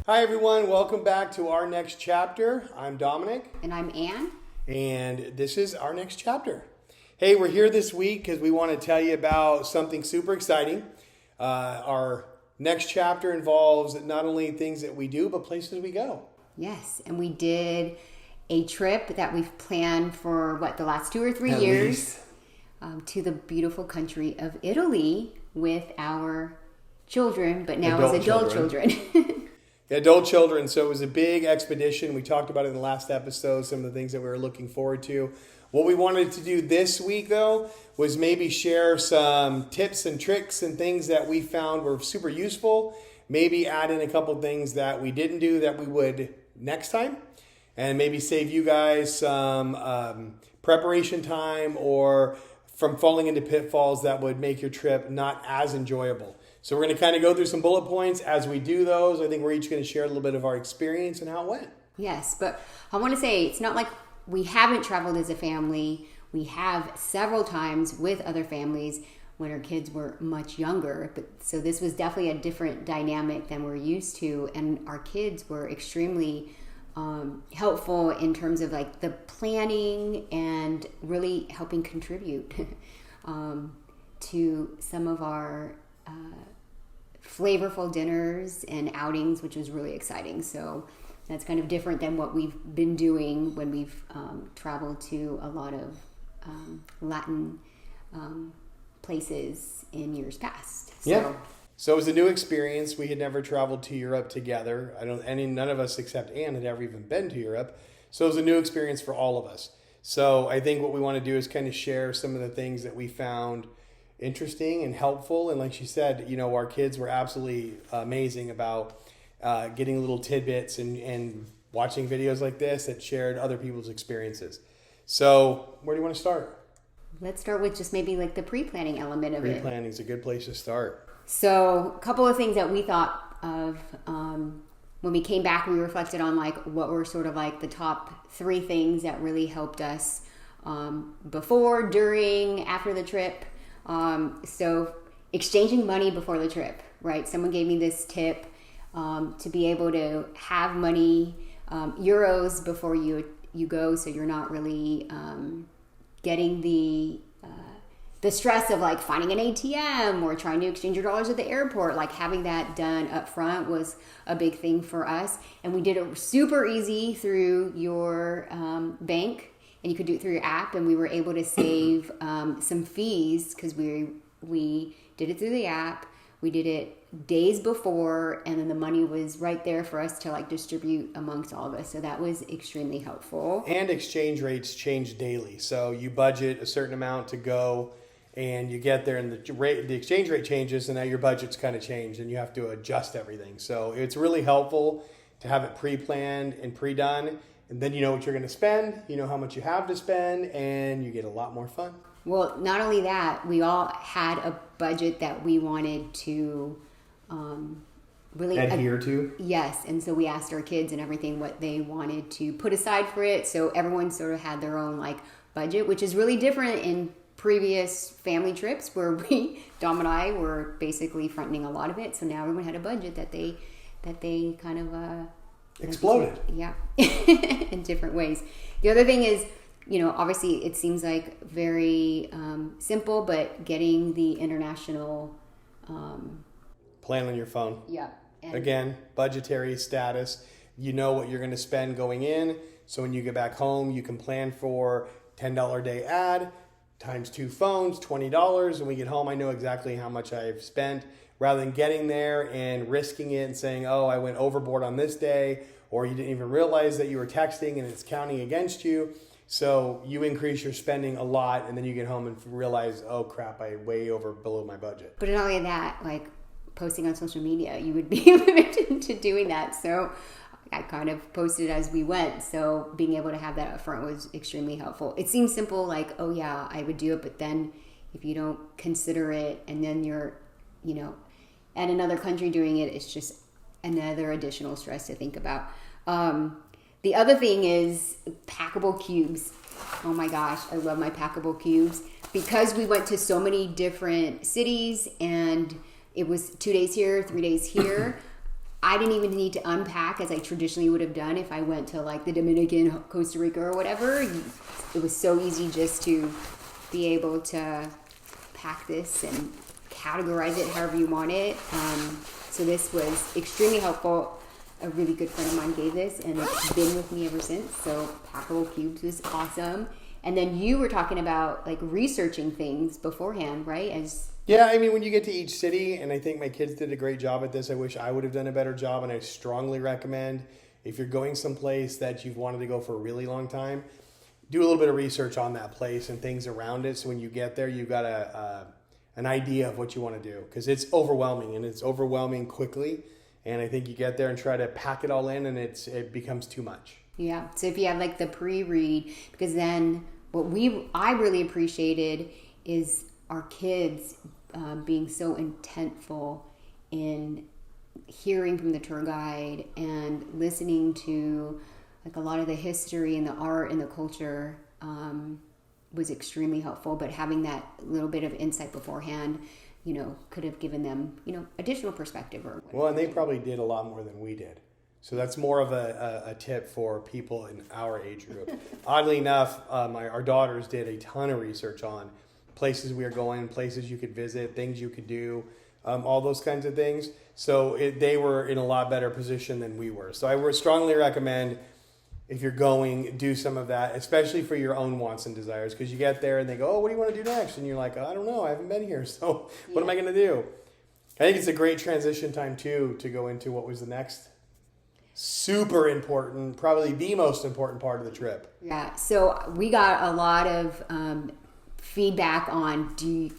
Hi everyone, welcome back to our next chapter. I'm Dominic. And I'm Ann. And this is our next chapter. Hey, we're here this week because we want to tell you about something super exciting. Our next chapter involves not only things that we do, but places we go. Yes, and we did a trip that we've planned for, the last 2 or 3 years to the beautiful country of Italy with our children, but now as adult children. Adult children. So it was a big expedition. We talked about it in the last episode, some of the things that we were looking forward to. What we wanted to do this week, though, was maybe share some tips and tricks and things that we found were super useful. Maybe add in a couple things that we didn't do that we would next time. And maybe save you guys some preparation time or from falling into pitfalls that would make your trip not as enjoyable. So we're going to kind of go through some bullet points as we do those. I think we're each going to share a little bit of our experience and how it went. Yes, but I want to say it's not like we haven't traveled as a family. We have several times with other families when our kids were much younger. So this was definitely a different dynamic than we're used to. And our kids were extremely helpful in terms of like the planning and really helping contribute to some of our flavorful dinners and outings, which was really exciting. So that's kind of different than what we've been doing when we've traveled to a lot of Latin places in years past. So it was a new experience. We had never traveled to Europe together. None of us except Ann had ever even been to Europe. So it was a new experience for all of us. So I think what we want to do is kind of share some of the things that we found interesting and helpful. And like she said, our kids were absolutely amazing about getting little tidbits and watching videos like this that shared other people's experiences. So where do you want to start? Let's start with just maybe like the pre-planning element of it. Pre-planning is a good place to start. So a couple of things that we thought of when we came back, we reflected on like what were sort of like the top 3 things that really helped us before, during, after the trip. So exchanging money before the trip, right? Someone gave me this tip to be able to have money, euros before you go, so you're not really getting the stress of like finding an ATM or trying to exchange your dollars at the airport. Like having that done up front was a big thing for us, and we did it super easy through your bank. And you could do it through your app, and we were able to save some fees because we did it through the app. We did it days before, and then the money was right there for us to like distribute amongst all of us. So that was extremely helpful. And exchange rates change daily. So you budget a certain amount to go, and you get there, and the exchange rate changes, and now your budget's kind of changed, and you have to adjust everything. So it's really helpful to have it pre-planned and pre-done. And then you know what you're going to spend, you know how much you have to spend, and you get a lot more fun. Well, not only that, we all had a budget that we wanted to really adhere to. Yes, and so we asked our kids and everything what they wanted to put aside for it. So everyone sort of had their own like budget, which is really different in previous family trips where Dom and I were basically fronting a lot of it. So now everyone had a budget that they kind of exploded. Yeah. In different ways. The other thing is, obviously it seems like very simple, but getting the international plan on your phone. Yeah. Again, budgetary status. You know what you're going to spend going in. So when you get back home, you can plan for $10 a day ad times 2 phones, $20. When we get home, I know exactly how much I've spent, rather than getting there and risking it and saying, oh, I went overboard on this day, or you didn't even realize that you were texting and it's counting against you. So you increase your spending a lot, and then you get home and realize, oh crap, I way below my budget. But not only that, like posting on social media, you would be limited to doing that. So I kind of posted as we went. So being able to have that up front was extremely helpful. It seems simple, like, oh yeah, I would do it. But then if you don't consider it, and then you're, at another country doing it, it's just another additional stress to think about. The other thing is packable cubes. Oh my gosh, I love my packable cubes. because we went to so many different cities and it was 2 days here, 3 days here, I didn't even need to unpack as I traditionally would have done if I went to like the Dominican, Costa Rica or whatever. It was so easy just to be able to pack this and categorize it however you want it. So this was extremely helpful. A really good friend of mine gave this and it's been with me ever since. So Packable Cubes was awesome. And then you were talking about like researching things beforehand, right? Yeah, I mean, when you get to each city, and I think my kids did a great job at this. I wish I would have done a better job, and I strongly recommend if you're going someplace that you've wanted to go for a really long time, do a little bit of research on that place and things around it. So when you get there, you've got an idea of what you want to do, because it's overwhelming, and it's overwhelming quickly. And I think you get there and try to pack it all in, and it becomes too much. Yeah. So if you have like the pre-read, because then I really appreciated is our kids being so intentful in hearing from the tour guide and listening to like a lot of the history and the art and the culture was extremely helpful. But having that little bit of insight beforehand, could have given them, additional perspective. Well, and they probably did a lot more than we did. So that's more of a tip for people in our age group. Oddly enough, our daughters did a ton of research on places we were going, places you could visit, things you could do, all those kinds of things. So they were in a lot better position than we were. So I would strongly recommend, if you're going, do some of that, especially for your own wants and desires, because you get there and they go, oh, what do you want to do next? And you're like, I don't know, I haven't been here, so what am I going to do? I think it's a great transition time, too, to go into what was the next super important, probably the most important part of the trip. Yeah, so we got a lot of feedback on, do you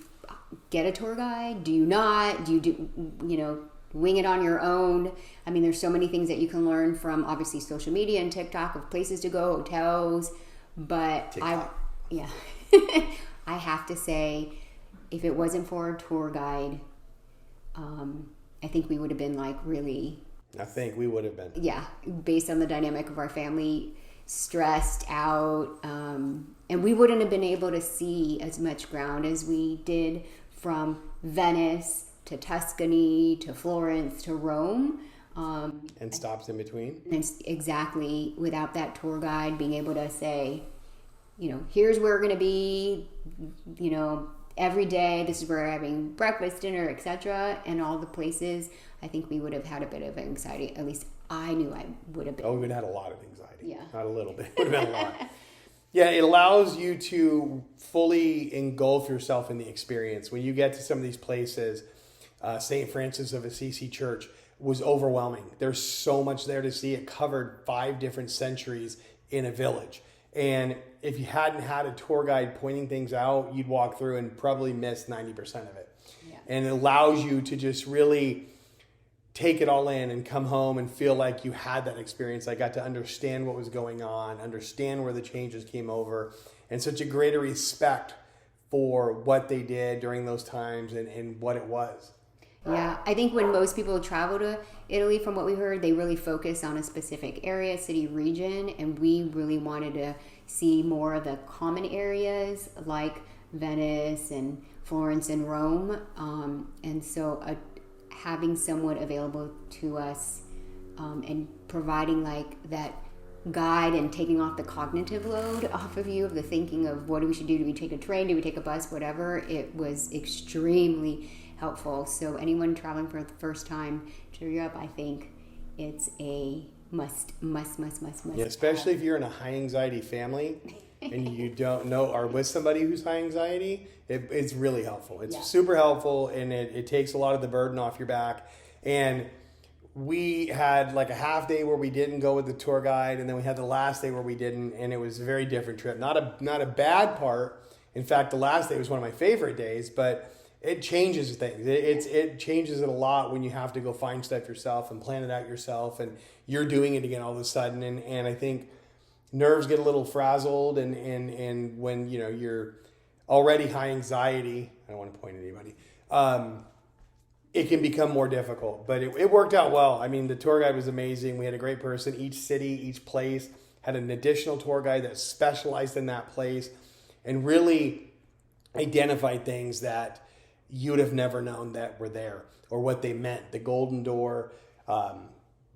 get a tour guide? Do you not? Do you wing it on your own? I mean, there's so many things that you can learn from obviously social media and TikTok of places to go, hotels, but TikTok. I have to say, if it wasn't for a tour guide, I think we would have been like really... I think we would have been. Yeah, based on the dynamic of our family, stressed out, and we wouldn't have been able to see as much ground as we did from Venice to Tuscany to Florence to Rome. And stops in between. And exactly, without that tour guide being able to say, here's where we're going to be, every day, this is where we're having breakfast, dinner, etc., and all the places, I think we would have had a bit of anxiety. At least I knew I would have been. Oh, we would have had a lot of anxiety. Yeah. Not a little bit. It would have been a lot. Yeah, it allows you to fully engulf yourself in the experience. When you get to some of these places, St. Francis of Assisi Church was overwhelming. There's so much there to see. It covered 5 different centuries in a village. And if you hadn't had a tour guide pointing things out, you'd walk through and probably miss 90% of it. Yeah. And it allows you to just really take it all in and come home and feel like you had that experience. I got to understand what was going on, understand where the changes came over, and such a greater respect for what they did during those times and what it was. Yeah, I think when most people travel to Italy, from what we heard, they really focus on a specific area, city, region, and we really wanted to see more of the common areas like Venice and Florence and Rome. And so having someone available to us and providing like that guide and taking off the cognitive load off of you of the thinking of what we should do. Do we take a train? Do we take a bus? Whatever. It was extremely helpful. So anyone traveling for the first time to Europe, I think it's a must. Yeah, especially if you're in a high anxiety family and you don't know or with somebody who's high anxiety, it's really helpful. It's super helpful, and it takes a lot of the burden off your back. And we had like a half day where we didn't go with the tour guide, and then we had the last day where we didn't, and it was a very different trip. Not a bad part. In fact, the last day was one of my favorite days, but it changes things. It changes it a lot when you have to go find stuff yourself and plan it out yourself, and you're doing it again all of a sudden. And I think nerves get a little frazzled, and when you're already high anxiety, I don't want to point at anybody, it can become more difficult. But it worked out well. I mean, the tour guide was amazing. We had a great person. Each city, each place had an additional tour guide that specialized in that place and really identified things that you would have never known that were there or what they meant. The Golden Door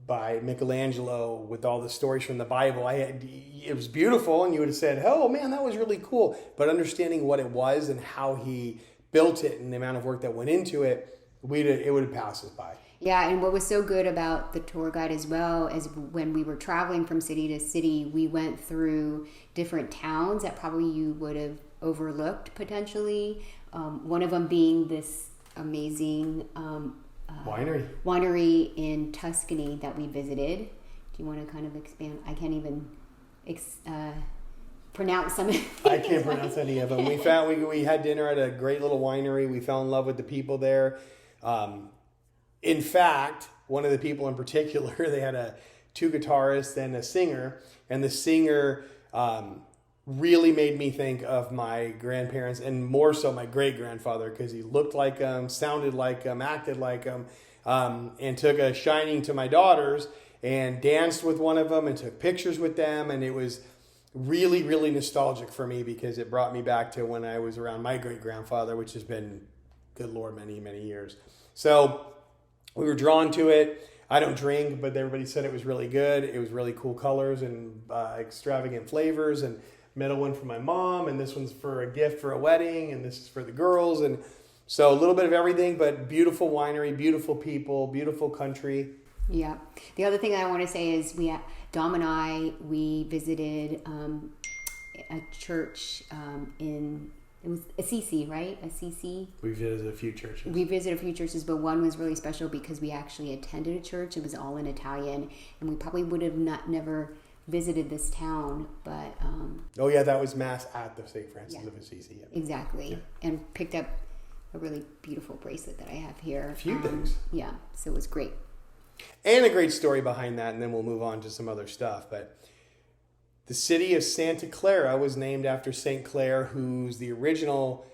by Michelangelo, with all the stories from the Bible, it was beautiful, and you would have said, "Oh man, that was really cool." But understanding what it was and how he built it and the amount of work that went into it, it would have passed us by. Yeah, and what was so good about the tour guide as well is when we were traveling from city to city, we went through different towns that probably you would have overlooked potentially. One of them being this amazing winery in Tuscany that we visited. Do you want to kind of expand? I can't even pronounce some of it. I can't pronounce any of them. We had dinner at a great little winery. We fell in love with the people there. In fact, one of the people in particular, they had two guitarists and a singer, and the singer really made me think of my grandparents, and more so my great-grandfather, because he looked like them, sounded like them, acted like them, and took a shining to my daughters and danced with one of them and took pictures with them, and it was really, really nostalgic for me because it brought me back to when I was around my great-grandfather, which has been, good Lord, many, many years. So we were drawn to it. I don't drink, but everybody said it was really good. It was really cool colors and extravagant flavors, and middle one for my mom, and this one's for a gift for a wedding, and this is for the girls. And so a little bit of everything, but beautiful winery, beautiful people, beautiful country. Yeah. The other thing I want to say is Dom and I visited a church it was Assisi, right? Assisi. We visited a few churches. But one was really special because we actually attended a church. It was all in Italian, and we probably would have never visited this town, but... oh yeah, that was Mass at the St. Francis of Assisi. Yeah. Exactly. Yeah. And picked up a really beautiful bracelet that I have here. A few things. Yeah, so it was great. And a great story behind that, and then we'll move on to some other stuff, but... The city of Santa Clara was named after St. Clare, who's the original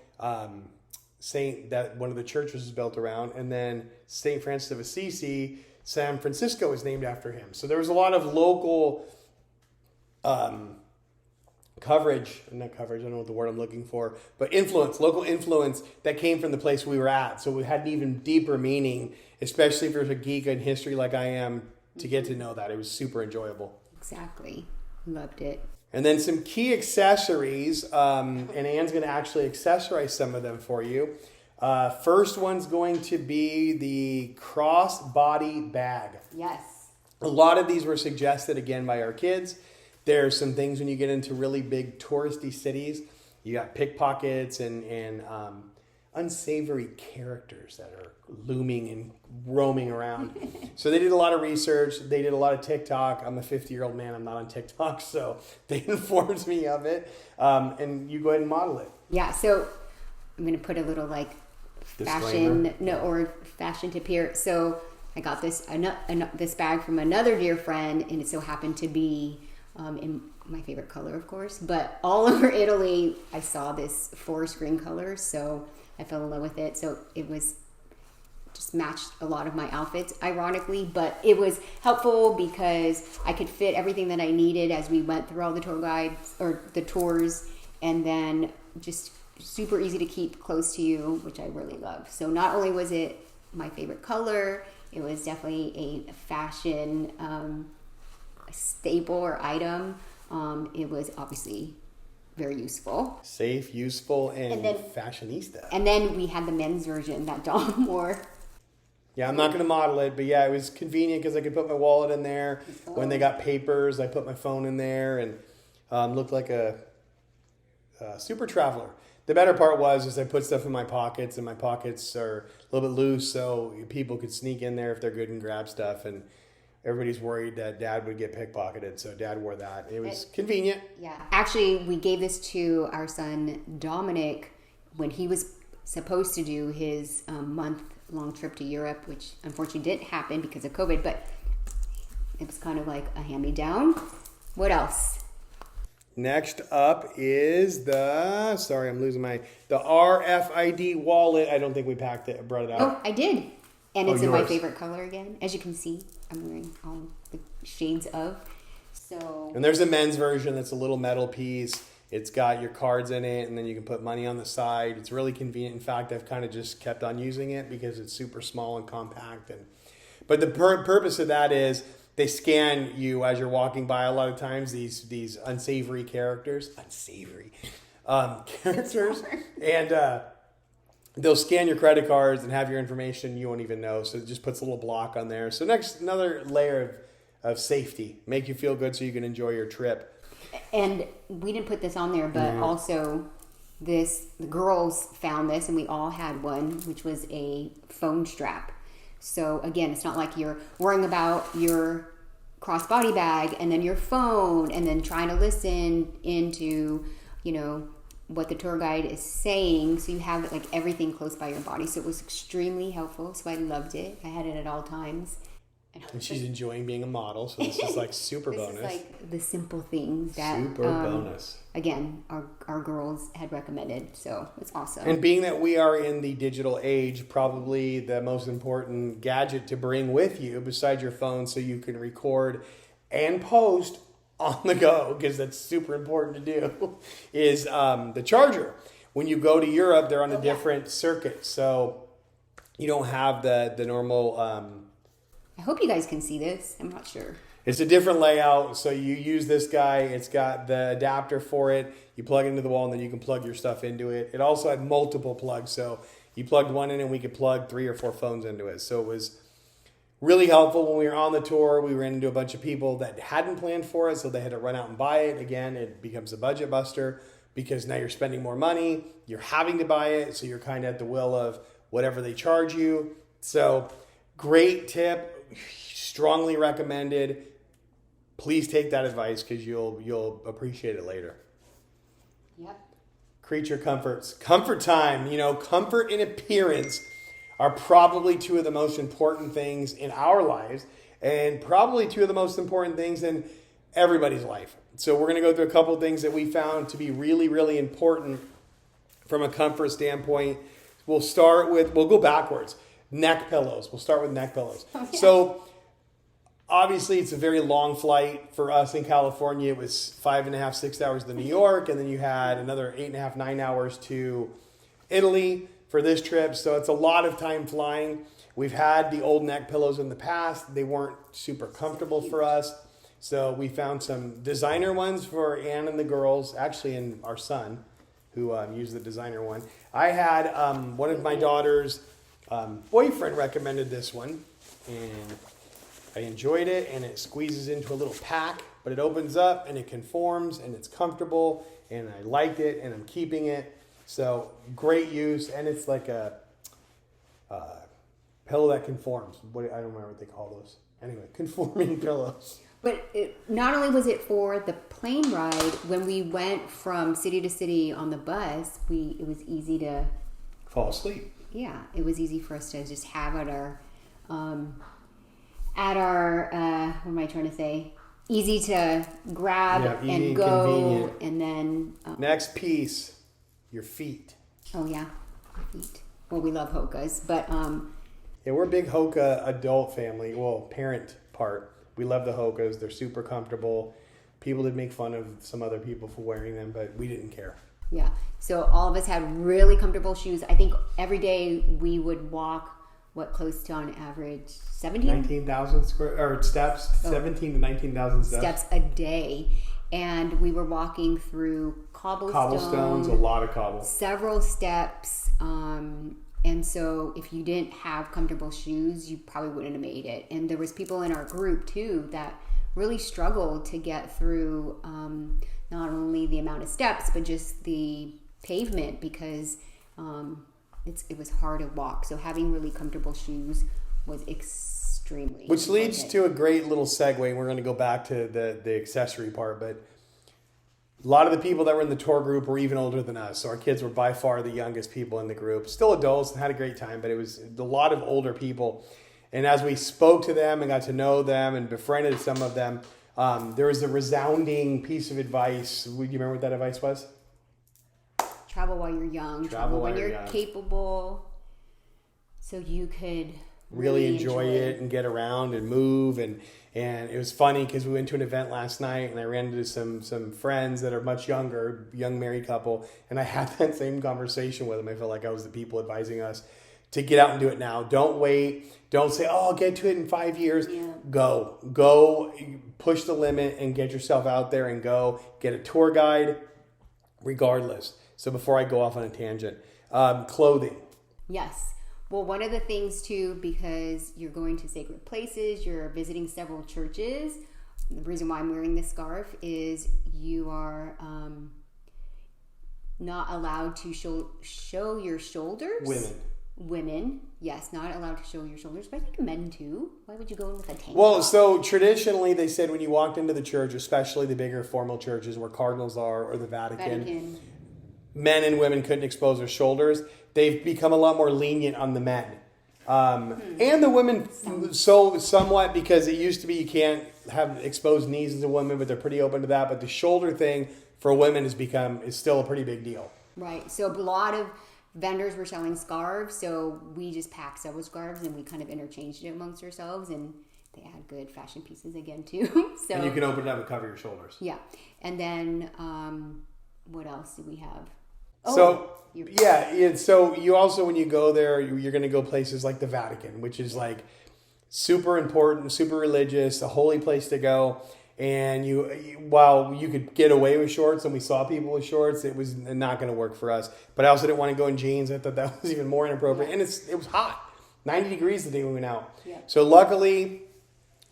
saint that one of the churches was built around. And then St. Francis of Assisi, San Francisco was named after him. So there was a lot of local coverage, I don't know what the word I'm looking for, but local influence that came from the place we were at. So it had an even deeper meaning, especially if you're a geek in history like I am, to get to know that. It was super enjoyable. Exactly. Loved it. And then some key accessories, and Anne's going to actually accessorize some of them for you. First one's going to be the crossbody bag. Yes. A lot of these were suggested, again, by our kids. There's some things when you get into really big touristy cities, you got pickpockets and unsavory characters that are looming and roaming around. So they did a lot of research. They did a lot of TikTok. I'm a 50-year-old man. I'm not on TikTok, so they informed me of it. And you go ahead and model it. Yeah, so I'm going to put a little fashion tip here. So I got this bag from another dear friend, and it so happened to be in my favorite color, of course. But all over Italy, I saw this forest green color, so I fell in love with it. So it was just matched a lot of my outfits, ironically, but it was helpful because I could fit everything that I needed as we went through all the tour guides or the tours, and then just super easy to keep close to you, which I really love. So not only was it my favorite color, it was definitely a fashion staple or item. It was obviously very useful. Safe, useful, and fashionista. And then we had the men's version that Dom wore. Yeah, I'm not going to model it, but yeah, it was convenient because I could put my wallet in there. When they got papers, I put my phone in there and looked like a super traveler. The better part was I put stuff in my pockets, and my pockets are a little bit loose, so people could sneak in there if they're good and grab stuff. And everybody's worried that Dad would get pickpocketed, so Dad wore that. It was convenient. Yeah. Actually, we gave this to our son Dominic when he was supposed to do his month-long trip to Europe, which unfortunately didn't happen because of COVID, but it was kind of like a hand-me-down. What else? Next up is the RFID wallet. I don't think we brought it out. Oh, I did. And it's in my favorite color again. As you can see, I'm wearing all the shades of. And there's a men's version that's a little metal piece. It's got your cards in it, and then you can put money on the side. It's really convenient. In fact, I've kind of just kept on using it because it's super small and compact. But the purpose of that is they scan you as you're walking by. A lot of times, these unsavory characters, and they'll scan your credit cards and have your information. You won't even know. So it just puts a little block on there. So another layer of safety, make you feel good so you can enjoy your trip. And we didn't put this on there, but also the girls found this, and we all had one, which was a phone strap. So again, it's not like you're worrying about your crossbody bag and then your phone and then trying to listen into, what the tour guide is saying. So you have like everything close by your body. So it was extremely helpful. So I loved it. I had it at all times. And she's enjoying being a model, so this is like super bonus. This is like the simple things that bonus. Again, our girls had recommended, so it's awesome. And being that we are in the digital age, probably the most important gadget to bring with you besides your phone so you can record and post on the go, because that's super important to do, is the charger. When you go to Europe, they're on a different circuit, so you don't have the normal... I hope you guys can see this. I'm not sure. It's a different layout. So you use this guy. It's got the adapter for it. You plug it into the wall, and then you can plug your stuff into it. It also had multiple plugs. So you plugged one in, and we could plug 3 or 4 phones into it. So it was really helpful. When we were on the tour, we ran into a bunch of people that hadn't planned for it, so they had to run out and buy it. Again, it becomes a budget buster because now you're spending more money. You're having to buy it, so you're kind of at the will of whatever they charge you. So great tip. Strongly recommended. Please take that advice because you'll appreciate it later. Yep. Creature comforts. Comfort time. Comfort and appearance are probably 2 of the most important things in our lives, and probably 2 of the most important things in everybody's life. So we're going to go through a couple of things that we found to be really, really important from a comfort standpoint. We'll go backwards. Neck pillows. We'll start with neck pillows. Oh, yeah. So obviously it's a very long flight for us in California. It was 5.5, 6 hours to New York. And then you had another 8.5, 9 hours to Italy for this trip. So it's a lot of time flying. We've had the old neck pillows in the past. They weren't super comfortable for us. So we found some designer ones for Anne and the girls, actually, and our son, who used the designer one. I had one of my daughters' boyfriend recommended this one, and I enjoyed it, and it squeezes into a little pack, but it opens up and it conforms and it's comfortable, and I liked it and I'm keeping it. So great use, and it's like a pillow that conforms. I don't remember what they call those. Anyway, conforming pillows. But not only was it for the plane ride, when we went from city to city on the bus, it was easy to fall asleep. Yeah, it was easy for us to just have at our what am I trying to say? Easy to grab and go, convenient. And then next piece, your feet. Oh yeah, your feet. Well, we love Hokas, but we're a big Hoka adult family. Well, parent part. We love the Hokas. They're super comfortable. People did make fun of some other people for wearing them, but we didn't care. Yeah. So all of us had really comfortable shoes. I think every day we would walk, close to on average 19,000 steps, 17 to 19,000 steps a day. And we were walking through cobblestones, a lot of cobble. Several steps. And so if you didn't have comfortable shoes, you probably wouldn't have made it. And there was people in our group too that really struggled to get through not only the amount of steps, but just the pavement, because it was hard to walk. So having really comfortable shoes was extremely Which leads to a great little segue. We're going to go back to the accessory part, but a lot of the people that were in the tour group were even older than us. So our kids were by far the youngest people in the group. Still adults and had a great time, but it was a lot of older people. And as we spoke to them and got to know them and befriended some of them, there was a resounding piece of advice. Do you remember what that advice was? Travel while you're young. Travel when you're capable. So you could really enjoy it and get around and move. And it was funny because we went to an event last night and I ran into some friends that are much younger, young married couple, and I had that same conversation with them. I felt like I was the people advising us to get out and do it now. Don't wait. Don't say, oh, I'll get to it in 5 years. Yeah. Go, push the limit and get yourself out there and go. Get a tour guide regardless. So before I go off on a tangent, clothing. Yes. Well, one of the things too, because you're going to sacred places, you're visiting several churches. The reason why I'm wearing this scarf is you are not allowed to show your shoulders. Women, yes, not allowed to show your shoulders, but I think men too. Why would you go in with a tank top? So traditionally they said when you walked into the church, especially the bigger formal churches where cardinals are or the Vatican, men and women couldn't expose their shoulders. They've become a lot more lenient on the men. And the women somewhat, because it used to be you can't have exposed knees as a woman, but they're pretty open to that. But the shoulder thing for women is still a pretty big deal. Right. So a lot of vendors were selling scarves, so we just packed several scarves and we kind of interchanged it amongst ourselves, and they had good fashion pieces again too. So and you can open it up and cover your shoulders. Yeah. And then what else do we have? So you also, when you go there, you're going to go places like the Vatican, which is like super important, super religious, a holy place to go. And while you could get away with shorts, and we saw people with shorts, it was not going to work for us. But I also didn't want to go in jeans. I thought that was even more inappropriate. And it was hot, 90 degrees the day we went out. Yeah. So luckily,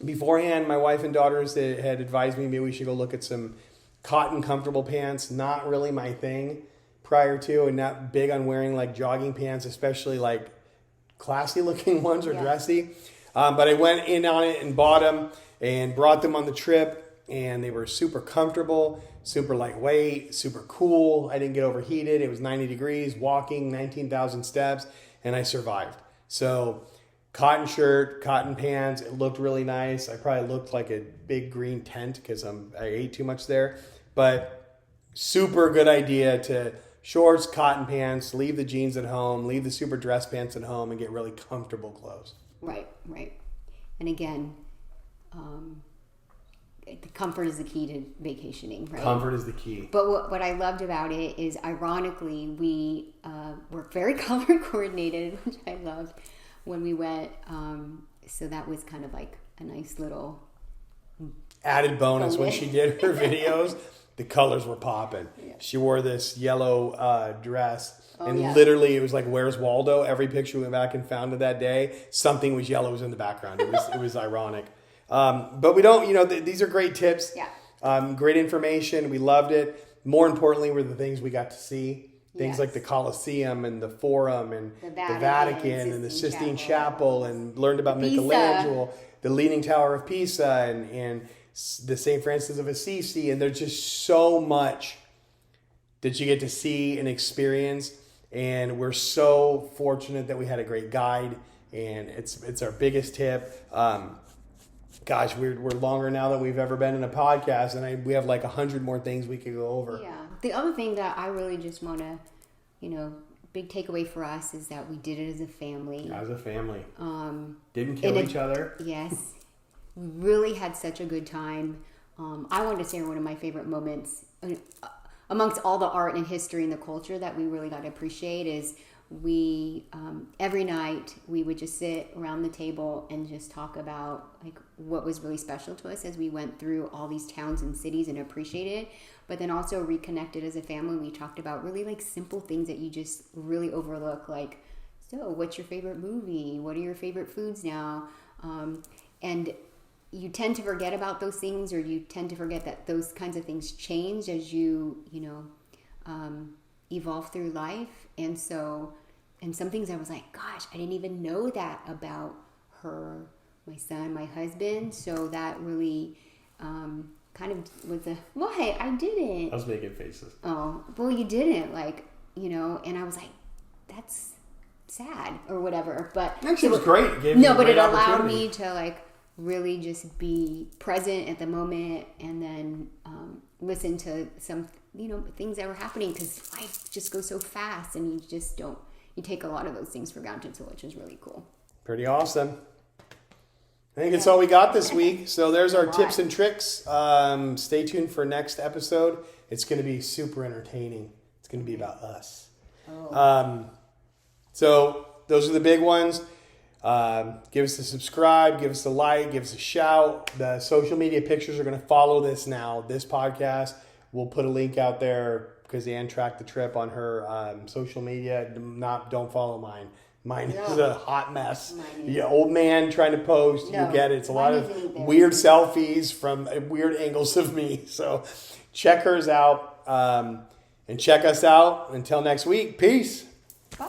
beforehand, my wife and daughters had advised me maybe we should go look at some cotton comfortable pants. Not really my thing prior to, and not big on wearing like jogging pants, especially like classy looking ones or dressy. But I went in on it and bought them and brought them on the trip, and they were super comfortable, super lightweight, super cool. I didn't get overheated. It was 90 degrees, walking 19,000 steps, and I survived. So cotton shirt, cotton pants, it looked really nice. I probably looked like a big green tent because I ate too much there. But super good idea to shorts, cotton pants, leave the jeans at home, leave the super dress pants at home, and get really comfortable clothes. Right. And again, the comfort is the key to vacationing, right? Comfort is the key. But what I loved about it is, ironically, we were very color coordinated, which I loved when we went. So that was kind of like a nice little added bonus. When she did her videos, the colors were popping. Yeah. She wore this yellow dress. Literally, it was like, Where's Waldo? Every picture we went back and found of that day, something was yellow was in the background. It was ironic. But we don't, these are great tips. Yeah. Great information. We loved it. More importantly, were the things we got to see. Things like the Colosseum and the Forum and the Vatican and the Sistine Chapel, and learned about Michelangelo, the Leaning Tower of Pisa, and the St. Francis of Assisi. And there's just so much that you get to see and experience. And we're so fortunate that we had a great guide, and it's our biggest tip. Gosh, we're longer now than we've ever been in a podcast, and we have like 100 more things we could go over. Yeah. The other thing that I really just want to, big takeaway for us is that we did it as a family. As a family. Didn't kill each other. Yes. We really had such a good time. I wanted to share one of my favorite moments amongst all the art and history and the culture that we really got to appreciate is we every night we would just sit around the table and just talk about like what was really special to us as we went through all these towns and cities and appreciated it, but then also reconnected as a family. We talked about really like simple things that you just really overlook, like, so what's your favorite movie? What are your favorite foods now? And you tend to forget about those things, or you tend to forget that those kinds of things change as you evolve through life. And some things I was like, gosh, I didn't even know that about her, my son, my husband. So that really kind of was what? I didn't. I was making faces. Oh, well, you didn't, and I was like, that's sad or whatever. But actually, it was great. It gave but it allowed me to really just be present at the moment, and then listen to some things that were happening, because life just goes so fast, and you just don't, you take a lot of those things for granted, so which is really cool. Pretty awesome. I think that's all we got this week. So there's our tips and tricks. Stay tuned for next episode. It's going to be super entertaining. It's going to be about us. So those are the big ones. Give us a subscribe, give us a like, give us a shout. The social media pictures are going to follow this now. This podcast, we'll put a link out there because Ann tracked the trip on her social media. Don't follow mine. Mine is a hot mess. Yeah, old man trying to post. You get it. It's a lot of weird selfies from weird angles of me. So check hers out and check us out. Until next week. Peace. Bye.